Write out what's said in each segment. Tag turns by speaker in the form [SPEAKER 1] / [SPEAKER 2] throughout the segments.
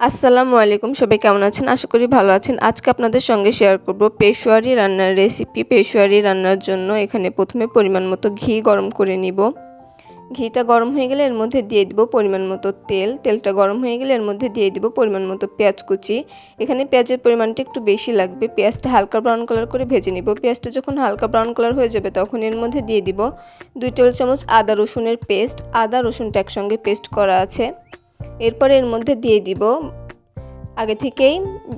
[SPEAKER 1] আসসালামু আলাইকুম, সবাই কেমন আছেন? আশা করি ভালো আছেন। আজকে আপনাদের সঙ্গে শেয়ার করব পেশোয়ারি রান্নার রেসিপি। পেশোয়ারি রান্নার জন্য এখানে প্রথমে পরিমাণ মতো ঘি গরম করে নিব। ঘিটা গরম হয়ে গেলে এর মধ্যে দিয়ে দিব পরিমাণ মতো তেল। তেলটা গরম হয়ে গেলে এর মধ্যে দিয়ে দিব পরিমাণ মতো পেঁয়াজ কুচি। এখানে পেঁয়াজের পরিমাণটা একটু বেশি লাগবে। পেঁয়াজটা হালকা ব্রাউন কালার করে ভেজে নিব। পেঁয়াজটা যখন হালকা ব্রাউন কালার হয়ে যাবে তখন এর মধ্যে দিয়ে দিব 2 টেবিল চামচ আদা রসুনের পেস্ট। আদা রসুনটা একসঙ্গে পেস্ট করা আছে। এরপর এর মধ্যে দিয়ে দিব আগে থেকেই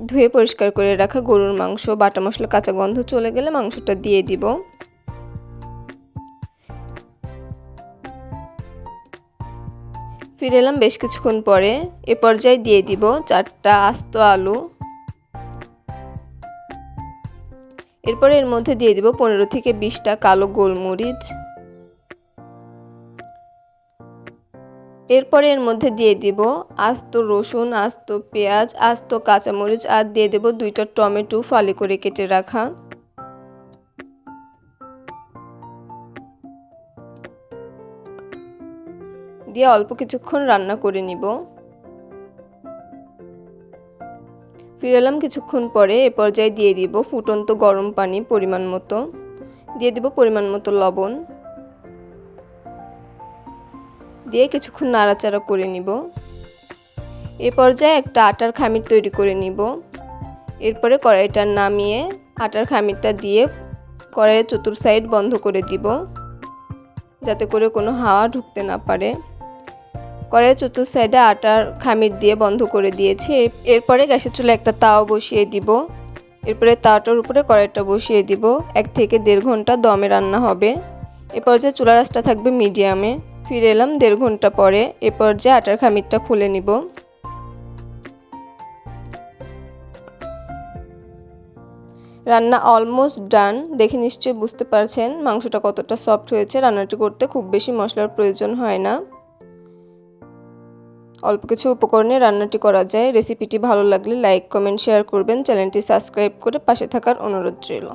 [SPEAKER 1] ধুয়ে পরিষ্কার করে রাখা গরুর মাংস। বাটা মশলা কাঁচা গন্ধ চলে গেলে মাংসটা দিয়ে দিব। ফিরে এলাম বেশ কিছুক্ষণ পরে। এ পর্যায়ে দিয়ে দিব 4টা আস্ত আলু। এরপরে এর মধ্যে দিয়ে দিব 15 থেকে 20টা কালো গোলমরিচ। এরপরে এর মধ্যে দিয়ে দিব আস্ত রসুন, আস্ত পেঁয়াজ, আস্ত কাঁচামরিচ আর দিয়ে দেব 2টা টমেটো ফালি করে কেটে রাখা। দিয়ে অল্প কিছুক্ষণ রান্না করে নিব। ফিরে এলাম কিছুক্ষণ পরে। এ পর্যায়ে দিয়ে দিব ফুটন্ত গরম পানি পরিমাণ মতো। দিয়ে দিব পরিমাণ মতো লবণ। দিয়ে কিছুক্ষণ নাড়াচাড়া করে নিব। এ পর্যায়ে একটা আটার খামির তৈরি করে নিব। এরপরে কড়াইটা নামিয়ে আটার খামিরটা দিয়ে কড়াইয়ের চতুর সাইড বন্ধ করে দিব, যাতে করে কোনো হাওয়া ঢুকতে না পারে। কড়াইয়ের চতুর সাইডে আটার খামির দিয়ে বন্ধ করে দিয়েছি। এরপরে গ্যাসের চুলায় একটা তাওয়া বসিয়ে দিব। এরপরে তাওয়াটার উপরে কড়াইটা বসিয়ে দিব। 1 থেকে 1.5 ঘন্টা দমে রান্না হবে। এ পর্যায়ে চুলার আঁচটা থাকবে মিডিয়ামে। ফিরে এলাম 1.5 ঘন্টা পরে। এ পর্যায়ে আটার খামিরটা খুলে নিব। রান্না অলমোস্ট ডান। দেখে নিশ্চয়ই বুঝতে পারছেন মাংসটা কতটা সফট হয়েছে। রান্নাটি করতে খুব বেশি মশলার প্রয়োজন হয় না। অল্প কিছু উপকরণে রান্নাটি করা যায়। রেসিপিটি ভালো লাগলে লাইক, কমেন্ট, শেয়ার করবেন। চ্যানেলটি সাবস্ক্রাইব করে পাশে থাকার অনুরোধ রইল।